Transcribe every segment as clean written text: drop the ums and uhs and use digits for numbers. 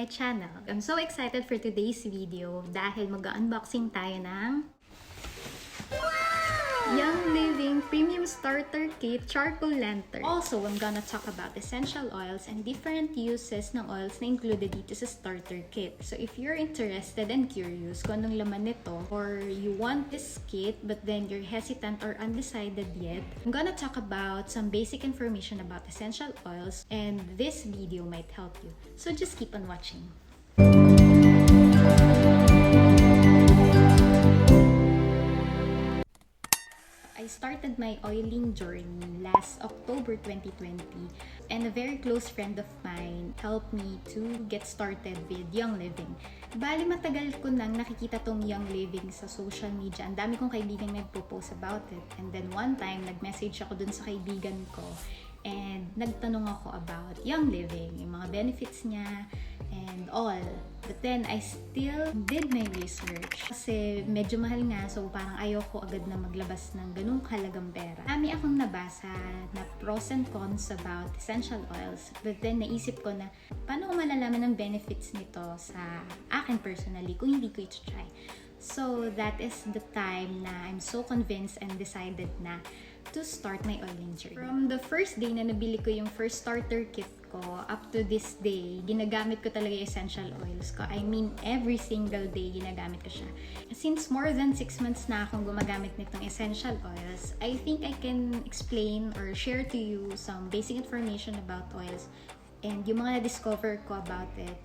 my channel. I'm so excited for today's video dahil mag-unboxing tayo ng Young Living Premium Starter Kit Charcoal Lantern. Also, I'm gonna talk about essential oils and different uses ng oils na included dito sa starter kit. So if you're interested and curious kung anong laman nito, or you want this kit but then you're hesitant or undecided yet, I'm gonna talk about some basic information about essential oils, and this video might help you. So just keep on watching. I started my oiling journey last October 2020, and a very close friend of mine helped me to get started with Young Living. Bali, matagal ko nang nakikita tong Young Living sa social media. Ang dami kong kaibigan nag-propose about it. And then one time, nag-message ako dun sa kaibigan ko and nagtanong ako about Young Living, yung mga benefits niya and all. But then, I still did my research kasi medyo mahal nga, so parang ayoko agad na maglabas ng ganung halagang pera. Dami akong nabasa na pros and cons about essential oils, but then naisip ko na paano ko malalaman ng benefits nito sa akin personally kung hindi ko ito try. So that is the time na I'm so convinced and decided na to start my oiling journey. From the first day na nabili ko yung first starter kit ko up to this day, ginagamit ko talaga yung essential oils ko. I mean, every single day ginagamit ko siya. Since more than 6 months na akong gumagamit nitong essential oils, I think I can explain or share to you some basic information about oils and yung mga na-discover ko about it,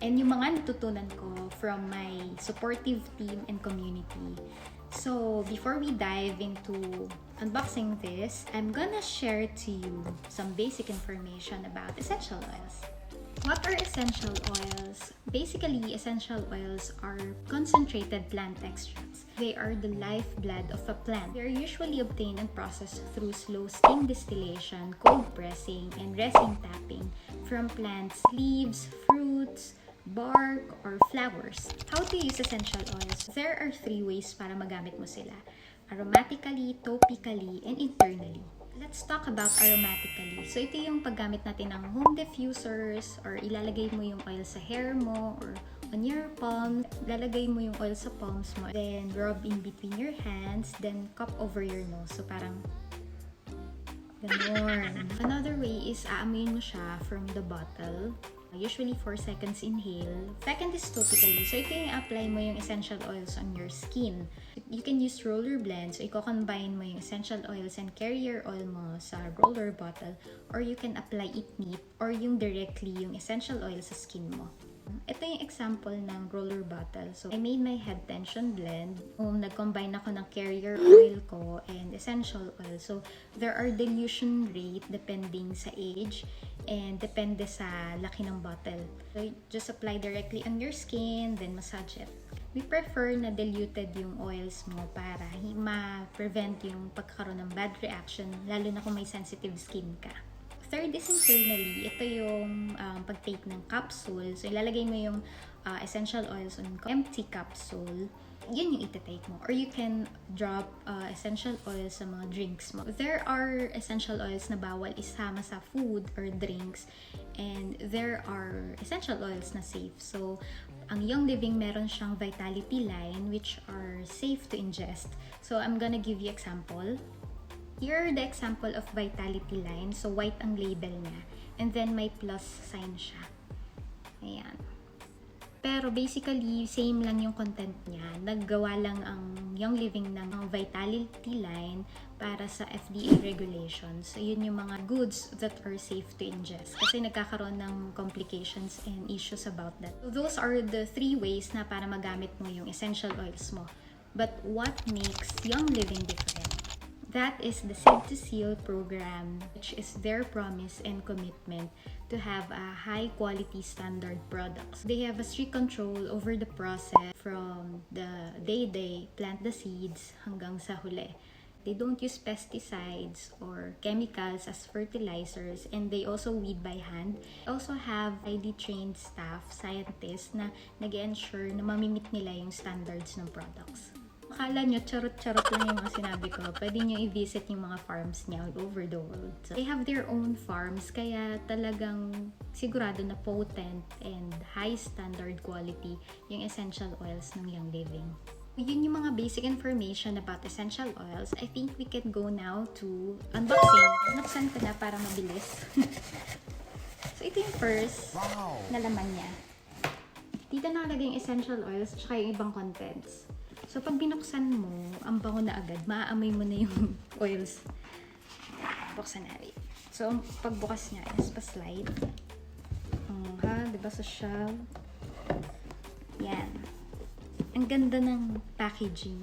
and yung mga natutunan ko from my supportive team and community. So, before we dive into unboxing this, I'm gonna share to you some basic information about essential oils. What are essential oils? Basically, essential oils are concentrated plant extracts. They are the lifeblood of a plant. They are usually obtained and processed through slow steam distillation, cold pressing, and resin tapping from plants' leaves, fruits, bark, or flowers. How to use essential oils? There are 3 ways para magamit mo sila: aromatically, topically, and internally. Let's talk about aromatically. So ito yung paggamit natin ng home diffusers, or ilalagay mo yung oil sa hair mo or on your palm. Lalagay mo yung oil sa palms mo, then rub in between your hands, then cup over your nose. So parang ganon. Another way is aamuyin mo siya from the bottle. Usually 4 seconds inhale. Second is topically. So ito yung apply mo yung essential oils on your skin. You can use roller blend. So i-combine mo yung essential oils and carrier oil mo sa roller bottle, or you can apply it neat or yung directly yung essential oil sa skin mo. Ito yung example ng roller bottle. So I made my head tension blend. Nag-combine ako ng carrier oil ko and essential oil. So there are dilution rate depending sa age and depende sa laki ng bottle. So just apply directly on your skin, then massage it. We prefer na diluted yung oils mo para ma-prevent yung pagkakaroon ng bad reaction, lalo na kung may sensitive skin ka. Third is internally. Ito yung pag-take ng capsule. So ilalagay mo yung essential oils on empty capsule. Yun yung ita-take mo. Or you can drop essential oils sa mga drinks mo. There are essential oils na bawal isama sa food or drinks, and there are essential oils na safe. So, ang Young Living meron siyang vitality line which are safe to ingest. So, I'm gonna give you example. Here are the example of vitality line. So, white ang label niya. And then, may plus sign siya. Ayan. Pero basically, same lang yung content niya. Naggawa lang ang Young Living ng vitality line para sa FDA regulations. So, yun yung mga goods that are safe to ingest. Kasi nagkakaroon ng complications and issues about that. So, those are the 3 ways na para magamit mo yung essential oils mo. But what makes Young Living different? That is the Seed to Seal program, which is their promise and commitment to have a high quality standard products. They have a strict control over the process from the day they plant the seeds hanggang sa huli. They don't use pesticides or chemicals as fertilizers, and they also weed by hand. They also have highly trained staff, scientists na nag-ensure na mamimit nila yung standards ng products. Akala nyo, charot-charot lang yung mga sinabi ko. Pwede nyo i-visit yung mga farms niya all over the world. So, they have their own farms, kaya talagang sigurado na potent and high standard quality yung essential oils ng Young Living. Yun yung mga basic information about essential oils. I think we can go now to unboxing. Nabuksan ko na para mabilis. So, ito yung first na laman niya. Dito nakalagay yung essential oils at yung ibang contents. So, pag binuksan mo, ang bango na agad, maaamoy mo na yung oils. Buksan natin. So, ang pagbukas niya is pa-slide. Diba social? Yan. Ang ganda ng packaging.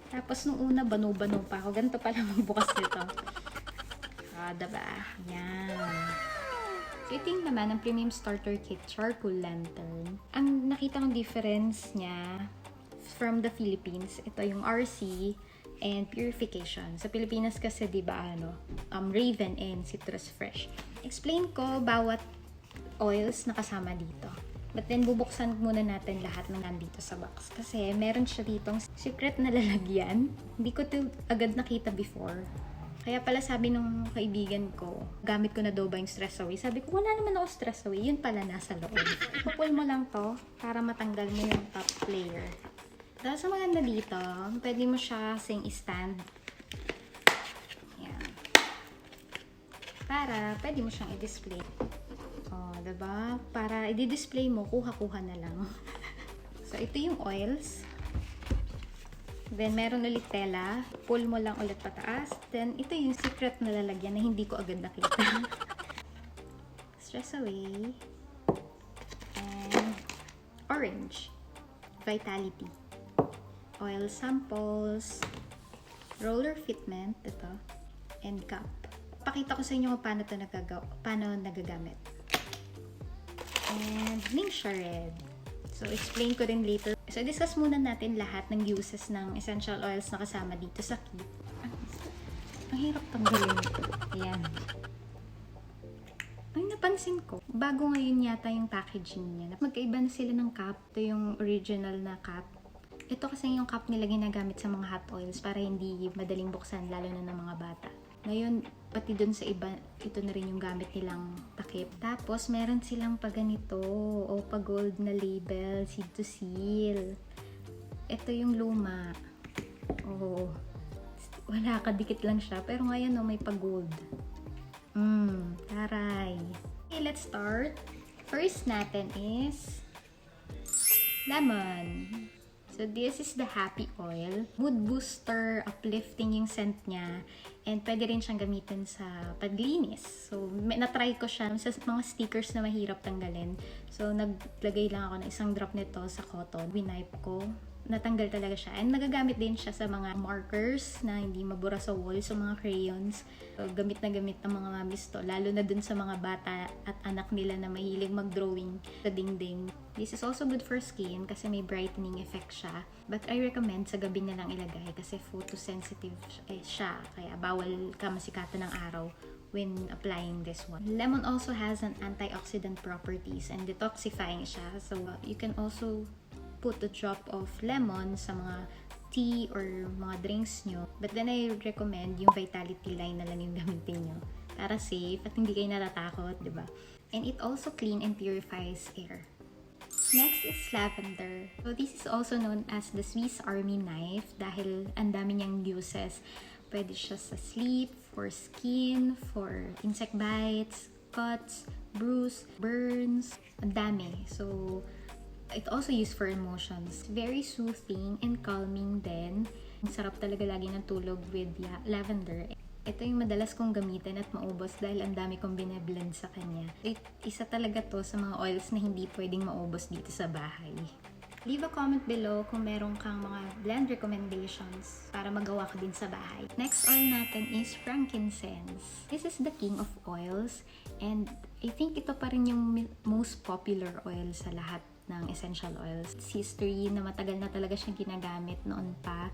Tapos, nung una, bano-bano pa ako. Ganito pala magbukas nito. Diba? Yan. So, ito yung naman ang Premium Starter Kit Charcoal Lantern. Ang nakita kong difference niya from the Philippines, ito yung RC and purification. Sa Pilipinas kasi, di ba, Raven and Citrus Fresh. Explain ko bawat oils na kasama dito. But then, bubuksan muna natin lahat ng nandito sa box. Kasi, meron siya ditong secret na lalagyan. Hindi ko ito agad nakita before. Kaya pala sabi nung kaibigan ko, gamit ko na daw ba yung stress away? Sabi ko, wala naman ako stress away. Yun pala nasa loob. Pull mo lang to para matanggal mo yung top layer. Dahil sa maganda dito, pwede mo siya i-stand. Yan. Para pwede mo siyang i-display. Diba? Para i-display mo, kuha-kuha na lang. So, ito yung oils. Then, meron ulit tela. Pull mo lang ulit pataas. Then, ito yung secret na lalagyan na hindi ko agad nakita. Stress away. And orange. Vitality. Oil samples, roller fitment, ito, and cup. Pakita ko sa inyo kung paano nagagamit. And link shred. So, explain ko rin later. So, discuss muna natin lahat ng uses ng essential oils na kasama dito sa kit. Ang hirap tanggalin ito. Ayan. Ay, napansin ko, bago ngayon yata yung packaging niya. Magkaiba na sila ng cup. Ito yung original na cup. Ito kasi yung cup nila ginagamit sa mga hot oils para hindi madaling buksan, lalo na ng mga bata. Ngayon, pati dun sa iba, ito na rin yung gamit nilang takip. Tapos, meron silang paganito o pag-gold na label, seed to seal. Ito yung luma. Wala, kadikit lang siya. Pero ngayon, may pag-gold. Taray. Okay, let's start. First natin is lemon. So, this is the happy oil. Mood booster, uplifting yung scent niya. And pwede rin siyang gamitin sa paglinis. So, na-try ko siya sa mga stickers na mahirap tanggalin. So, naglagay lang ako ng isang drop nito sa cotton. Winipe ko. Natanggal talaga siya. And nagagamit din siya sa mga markers na hindi mabura sa wall, sa mga crayons. So, gamit na gamit ng mga mamis to. Lalo na dun sa mga bata at anak nila na mahilig mag-drawing sa dingding. This is also good for skin kasi may brightening effect siya. But I recommend sa gabi na lang ilagay kasi photosensitive siya. Kaya bawal ka masikatan ng araw when applying this one. Lemon also has an antioxidant properties and detoxifying siya. So, you can also put a drop of lemon sa mga tea or mga drinks nyo. But then I recommend yung Vitality line na lang yung gamitin nyo. Para safe at hindi kayo natatakot, di ba? And it also clean and purifies air. Next is lavender. So this is also known as the Swiss Army knife dahil ang dami niyang uses. Pwede siya sa sleep, for skin, for insect bites, cuts, bruise, burns, ang dami. So, it also used for emotions. Very soothing and calming din. Ang sarap talaga lagi ng tulog with lavender. Ito yung madalas kong gamitin at maubos dahil ang dami kong bine-blend sa kanya. Isa talaga to sa mga oils na hindi pwedeng maubos dito sa bahay. Leave a comment below kung meron kang mga blend recommendations para magawa ko din sa bahay. Next oil natin is frankincense. This is the king of oils and I think ito pa rin yung most popular oil sa lahat ng essential oils. It's history na matagal na talaga siyang ginagamit noon pa.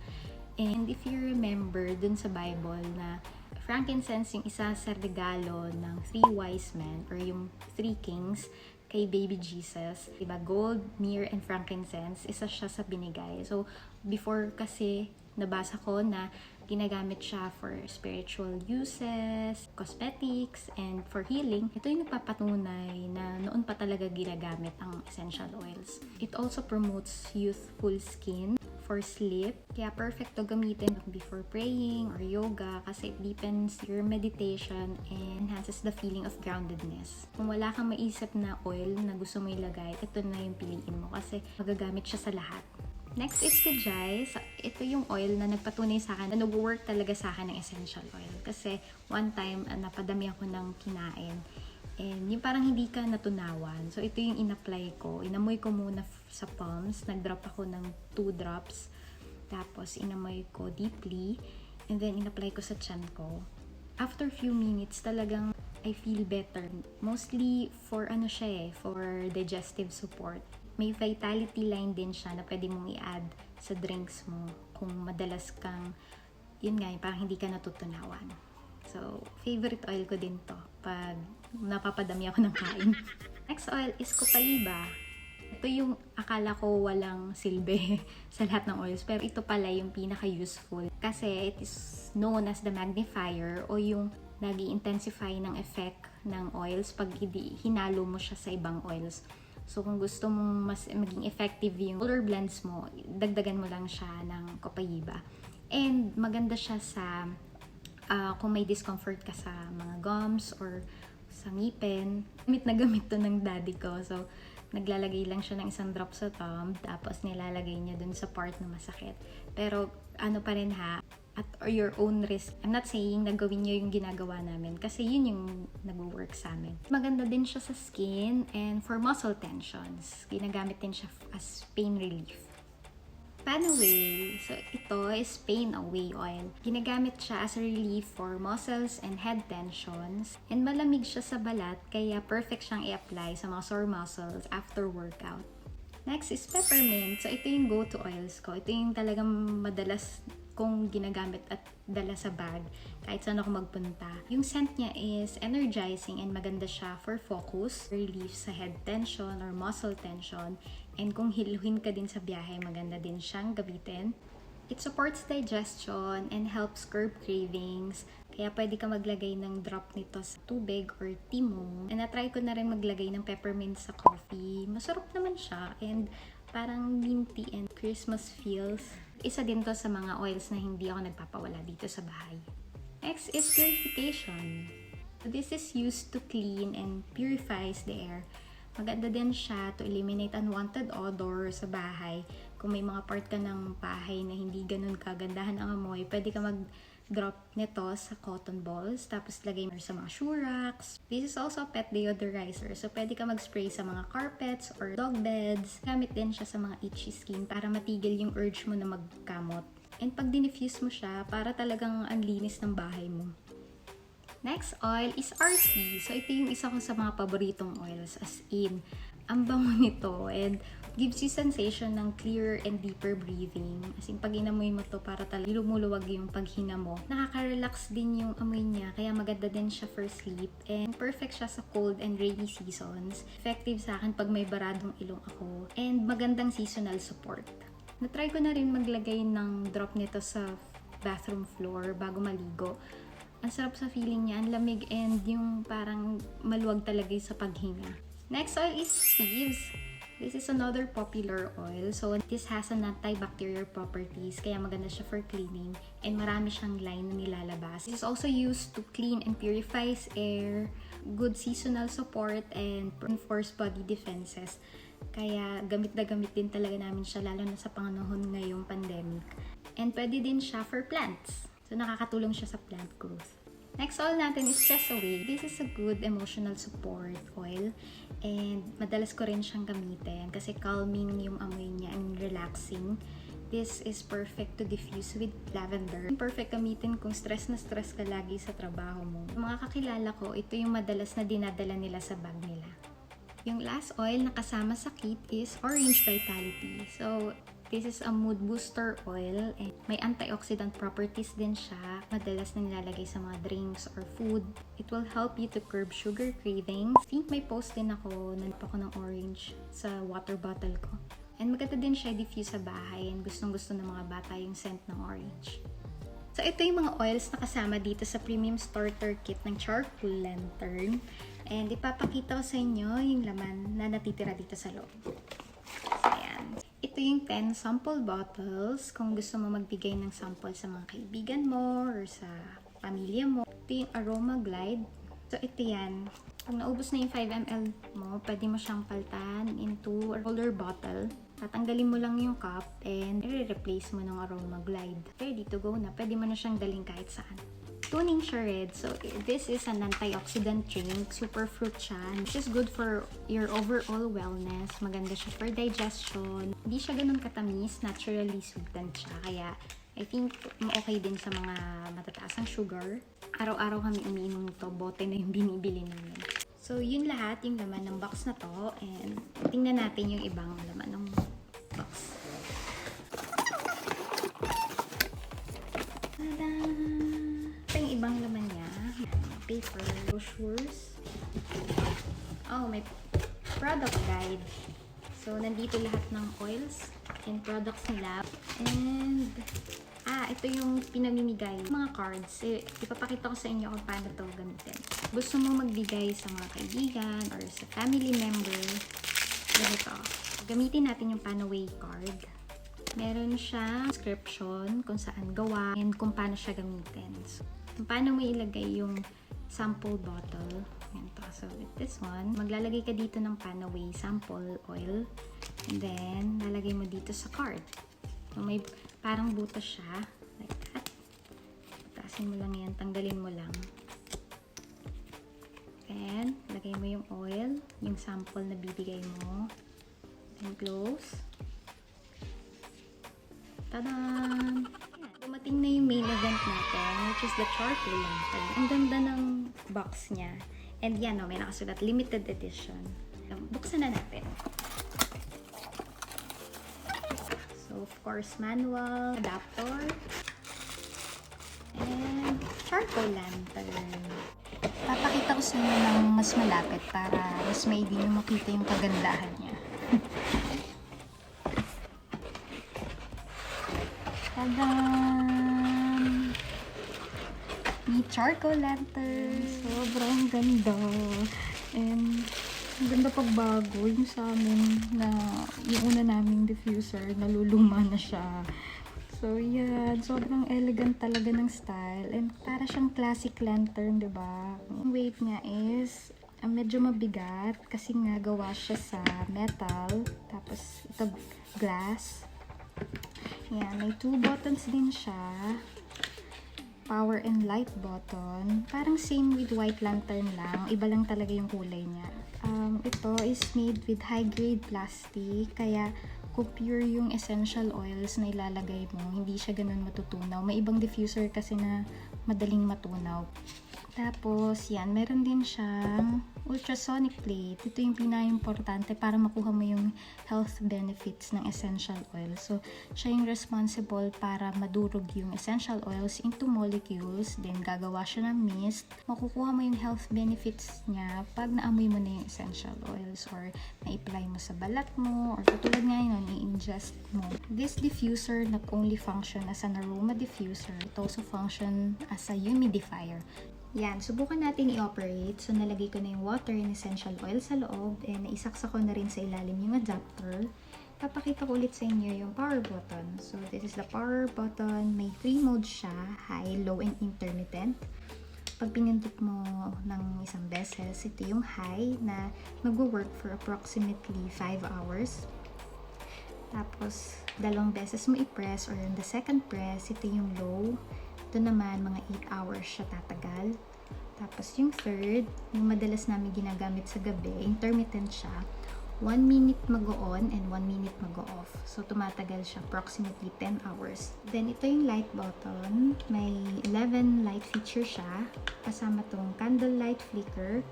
And if you remember dun sa Bible na frankincense yung isa sa regalo ng 3 wise men or yung 3 kings kay Baby Jesus. Diba, gold, myrrh, and frankincense, isa siya sa binigay. So, before kasi, nabasa ko na ginagamit siya for spiritual uses, cosmetics, and for healing. Ito yung nagpapatunay na noon pa talaga ginagamit ang essential oils. It also promotes youthful skin, for sleep. Kaya perfect to gamitin before praying or yoga kasi it deepens your meditation and enhances the feeling of groundedness. Kung wala kang maisip na oil na gusto mo ilagay, ito na yung piliin mo kasi magagamit siya sa lahat. Next is Kajai. So, ito yung oil na nagpatunay sa akin na nag-work talaga sa akin ng essential oil. Kasi one time, napadami ako ng kinain. And yung parang hindi ka natunawan. So, ito yung in-apply ko. Inamoy ko muna sa palms. Nag-drop ako ng 2 drops. Tapos, inamoy ko deeply. And then, in-apply ko sa tiyan ko. After few minutes, talagang I feel better. Mostly for for digestive support. May vitality line din siya na pwede mong i-add sa drinks mo kung madalas kang, yun nga, parang hindi ka natutunawan. So, favorite oil ko din to pag napapadami ako ng kain. Next oil is Copaiba. Ito yung akala ko walang silbi sa lahat ng oils, pero ito pala yung pinaka-useful kasi it is known as the magnifier o yung nag-i-intensify ng effect ng oils pag hinalo mo siya sa ibang oils. So, kung gusto mong mas maging effective yung color blends mo, dagdagan mo lang siya ng Copaiba. And maganda siya sa kung may discomfort ka sa mga gums or sa ngipin. Gamit na gamit to ng daddy ko. So, naglalagay lang siya ng isang drop sa thumb, tapos nilalagay niya dun sa part na masakit. Pero, ano pa rin ha, at your own risk. I'm not saying na gawin niyo yung ginagawa namin kasi yun yung nag-work sa amin. Maganda din siya sa skin and for muscle tensions. Ginagamit din siya as pain relief. Pan Away. So, ito is Pain Away oil. Ginagamit siya as a relief for muscles and head tensions. And malamig siya sa balat, kaya perfect siyang i-apply sa mga sore muscles after workout. Next is Peppermint. So, ito yung go-to oils ko. Ito yung talagang madalas kong ginagamit at dala sa bag kahit saan ako magpunta. Yung scent niya is energizing and maganda siya for focus, relief sa head tension or muscle tension. And kung hiluhin ka din sa biyahe, maganda din siyang gamitin. It supports digestion and helps curb cravings. Kaya pwede ka maglagay ng drop nito sa tubig or tea mo. And na-try ko na rin maglagay ng peppermint sa coffee. Masarap naman siya and parang minty and Christmas feels. Isa din to sa mga oils na hindi ako nagpapawala dito sa bahay. Next is purification. This is used to clean and purifies the air. Maganda din siya to eliminate unwanted odor sa bahay. Kung may mga part ka ng bahay na hindi ganun kagandahan ang amoy, pwede ka mag-drop nito sa cotton balls, tapos lagay mo sa mga shoe racks. This is also a pet deodorizer, so pwede ka mag-spray sa mga carpets or dog beds. Gamit din siya sa mga itchy skin para matigil yung urge mo na magkamot. And pag dinifuse mo siya, para talagang ang linis ng bahay mo. Next oil is RC. So, ito yung isa ko sa mga paboritong oils. As in, ang bango nito and gives you sensation ng clearer and deeper breathing. As in, pag inamoy mo to, para talagang lumuluwag yung paghinga mo. Nakaka-relax din yung amoy niya, kaya maganda din siya for sleep. And perfect siya sa cold and rainy seasons. Effective sa akin pag may baradong ilong ako. And magandang seasonal support. Na-try ko na rin maglagay ng drop nito sa bathroom floor bago maligo. Ang sarap sa feeling niya, ang lamig and yung parang maluwag talaga sa paghinga. Next oil is Thieves. This is another popular oil. So, this has an antibacterial properties, kaya maganda siya for cleaning. And marami siyang line na nilalabas. This is also used to clean and purifies air, good seasonal support, and reinforce body defenses. Kaya gamit na gamit din talaga namin siya, lalo na sa panahon ngayong pandemic. And pwede din siya for plants. So, nakakatulong siya sa plant growth. Next oil natin is Stress Away. This is a good emotional support oil. And madalas ko rin siyang gamitin kasi calming yung amoy niya and relaxing. This is perfect to diffuse with lavender. Perfect gamitin kung stress na stress ka lagi sa trabaho mo. Yung mga kakilala ko, ito yung madalas na dinadala nila sa bag nila. Yung last oil na kasama sa kit is Orange Vitality. So, This is a mood booster oil and may antioxidant properties din siya. Madalas na nilalagay sa mga drinks or food. It will help you to curb sugar cravings. I think may post din ako, nanip ako ng orange sa water bottle ko. And maganda din siya diffuse sa bahay and gustong-gusto ng mga bata yung scent ng orange. So ito yung mga oils na kasama dito sa premium starter kit ng Charcoal Lantern. And ipapakita ko sa inyo yung laman na natitira dito sa loob. So ayan. Ito yung 10 sample bottles kung gusto mo magbigay ng sample sa mga kaibigan mo or sa pamilya mo. Ito yung Aroma Glide. So ito yan. Pag naubos na yung 5 ml mo, pwede mo siyang paltan into a roller bottle. Tatanggalin mo lang yung cup and i-replace mo ng Aroma Glide. Ready to go na. Pwede mo na siyang daling kahit saan. Tuning siya red. So, this is an antioxidant drink. Super fruit siya. This is good for your overall wellness. Maganda siya for digestion. Hindi siya ganun katamis. Naturally sweetened siya. Kaya, I think, okay din sa mga matataas ang sugar. Araw-araw kami umiinom nito. Bote na yung binibili namin. So, yun lahat yung laman ng box na to. And, tingnan natin yung ibang laman ng box. Tada! Yung ibang laman niya, paper, brochures. Oh, may product guide. So, nandito lahat ng oils and products nila. And, ito yung pinamimigay. Mga cards. Ipapakita ko sa inyo kung paano ito gamitin. Gusto mo magbigay sa mga kaibigan or sa family member. Ganito. Gamitin natin yung Panaway card. Meron siyang description kung saan gawa and kung paano siya gamitin. So, paano mo ilagay yung sample bottle. Ganito. So, with this one, maglalagay ka dito ng Panaway sample oil. And then, lalagay mo dito sa card. So, may parang butas siya. Like that. Taasin mo lang yan. Tanggalin mo lang. And, lagay mo yung oil. Yung sample na bibigay mo. Then, close. Tadaan! Dumating na yung main event natin, which is the Charcoal Lantern. Ang ganda ng box niya. And yan, may nakasulat, limited edition. Buksan na natin. So, of course, manual, adapter, and Charcoal Lantern. Papakita ko sa inyo ng mas malapit para mas maigi nyo makita yung kagandahan niya. Tadaan! May Charcoal Lantern. Sobrang ganda. And ang ganda pagbago yung sa amin na yung una naming diffuser, naluluma na siya. So, yan. Sobrang elegant talaga ng style. And para siyang classic lantern, diba? Ang weight nga is medyo mabigat kasi nga gawa siya sa metal. Tapos, ito glass. Yan, may 2 buttons din siya. Power and light button. Parang same with white lantern lang. Iba lang talaga yung kulay niya. Ito is made with high-grade plastic. Kaya, kung pure yung essential oils na ilalagay mo, hindi siya ganun matutunaw. May ibang diffuser kasi na madaling matunaw. Tapos, yan, meron din siyang ultrasonic plate. Ito yung pinaka-importante para makuha mo yung health benefits ng essential oil. So, siya yung responsible para madurog yung essential oils into molecules. Then, gagawa siya ng mist. Makukuha mo yung health benefits niya pag naamoy mo na yung essential oils or na-apply mo sa balat mo or katulad nga yun, i-ingest mo. This diffuser not only function as an aroma diffuser, it also function as a humidifier. Yan, subukan natin i-operate. So, nalagay ko na yung water and essential oil sa loob and naisaksa ko na rin sa ilalim yung adapter. Papakita ko ulit sa inyo yung power button. So, this is the power button. May 3 modes siya, high, low, and intermittent. Pag pinindot mo ng isang beses, ito yung high na mag-work for approximately 5 hours. Tapos, 2 beses mo i-press or the second press, ito yung low. Ito naman, mga 8 hours siya tatagal. Tapos yung third, yung madalas namin ginagamit sa gabi, intermittent siya. 1 minute mag-on and 1 minute mag-off. So, tumatagal siya approximately 10 hours. Then, ito yung light button. May 11 light feature siya. Kasama tong candle light flicker.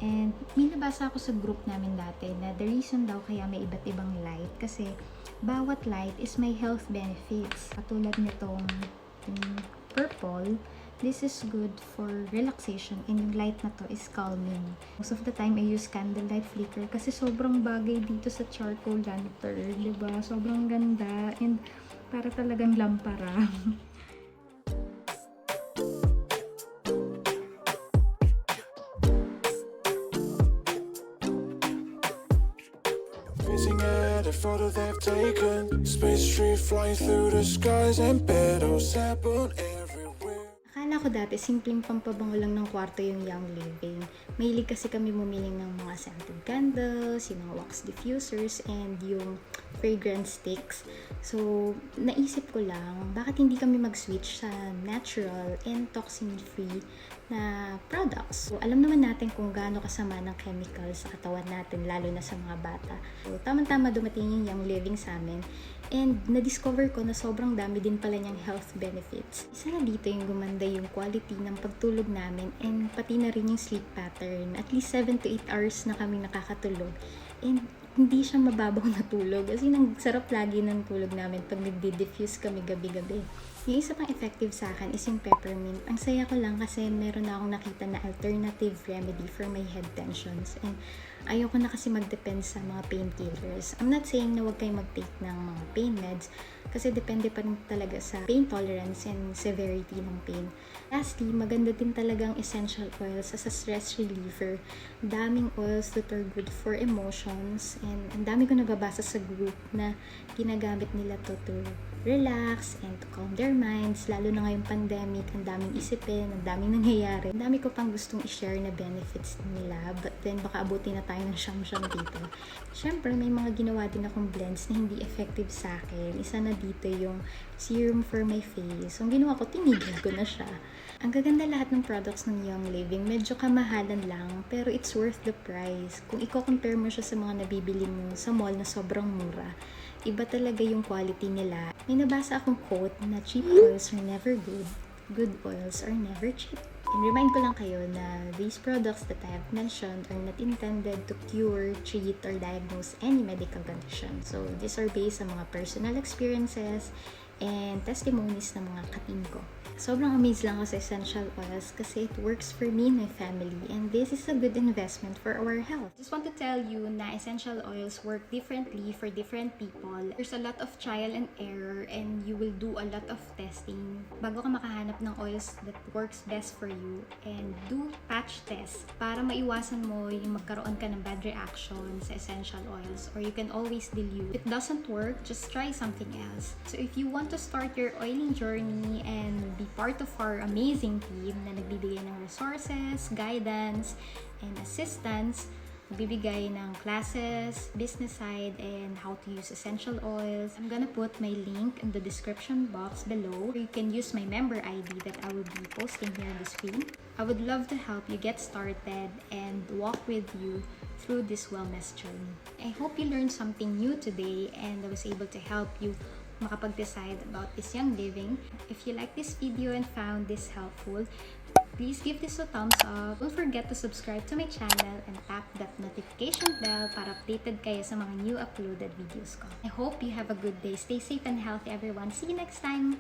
And, may nabasa ako sa group namin dati na the reason daw kaya may iba't ibang light kasi bawat light is may health benefits. Katulad nitong purple, this is good for relaxation, and yung light na to is calming. Most of the time, I use candlelight flicker kasi sobrang bagay dito sa charcoal lantern, diba? Sobrang ganda and para talagang lampara. At a photo they've taken, space tree flying through the skies and petals happen everywhere. Akala ko dati simpleng pampabango lang ng kwarto yung Young Living. Mahilig kasi kami bumili ng mga scented candles, yung mga wax diffusers, and yung fragrance sticks. So, naisip ko lang, bakit hindi kami mag-switch sa natural and toxin-free na products. So, alam naman natin kung gaano kasama ng chemicals sa katawan natin, lalo na sa mga bata. So, tamang-tama dumating yung Young Living sa amin. And na-discover ko na sobrang dami din pala niyang health benefits. Isa na dito yung gumanda yung quality ng pagtulog namin and pati na rin yung sleep pattern. At least 7 to 8 hours na kami nakakatulog. And hindi siya mababaw na tulog. Kasi ang sarap lagi ng tulog namin pag nagdi-diffuse kami gabi-gabi. Yung isa pang effective sa akin is yung peppermint. Ang saya ko lang kasi meron na akong nakita na alternative remedy for my head tensions. And ayoko na kasi mag-depend sa mga painkillers. I'm not saying na huwag kayong mag-take ng mga pain meds kasi depende pa rin talaga sa pain tolerance and severity ng pain. Lastly, maganda din talagang essential oils as a stress reliever. Daming oils that are good for emotions, and ang dami ko nababasa sa group na ginagamit nila to relax and to calm their minds. Lalo na ngayong pandemic, ang daming isipin, ang daming nangyayari. Ang dami ko pang gustong i-share na benefits nila, but then baka abutin na tayo ng siyam-siyam dito. Siyempre, may mga ginawa din akong blends na hindi effective sa akin. Isa na dito yung serum for my face. So, ang ginawa ko, tinigil ko na siya. Ang gaganda lahat ng products ng Young Living. Medyo kamahalan lang, pero it's worth the price. Kung i-compare mo siya sa mga nabibili mo sa mall na sobrang mura, iba talaga yung quality nila. May nabasa akong quote na cheap oils are never good. Good oils are never cheap. And remind ko lang kayo na these products that I have mentioned are not intended to cure, treat, or diagnose any medical condition. So, these are based sa mga personal experiences and testimonies ng mga ka-team ko. Sobrang amazed lang ako sa essential oils kasi it works for me and my family, and this is a good investment for our health. Just want to tell you na essential oils work differently for different people. There's a lot of trial and error, and you will do a lot of testing bago ka makahanap ng oils that works best for you. And do patch test para maiwasan mo yung magkaroon ka ng bad reaction sa essential oils, or you can always dilute. If it doesn't work, just try something else. So if you want to start your oiling journey and be part of our amazing team na nagbibigay ng resources, guidance, and assistance, nagbibigay ng classes, business side, and how to use essential oils. I'm gonna put my link in the description box below. You can use my member ID that I will be posting here on the screen. I would love to help you get started and walk with you through this wellness journey. I hope you learned something new today and I was able to help you makapag-decide about this Young Living. If you like this video and found this helpful, please give this a thumbs up. Don't forget to subscribe to my channel and tap that notification bell para updated kayo sa mga new uploaded videos ko. I hope you have a good day. Stay safe and healthy, everyone. See you next time!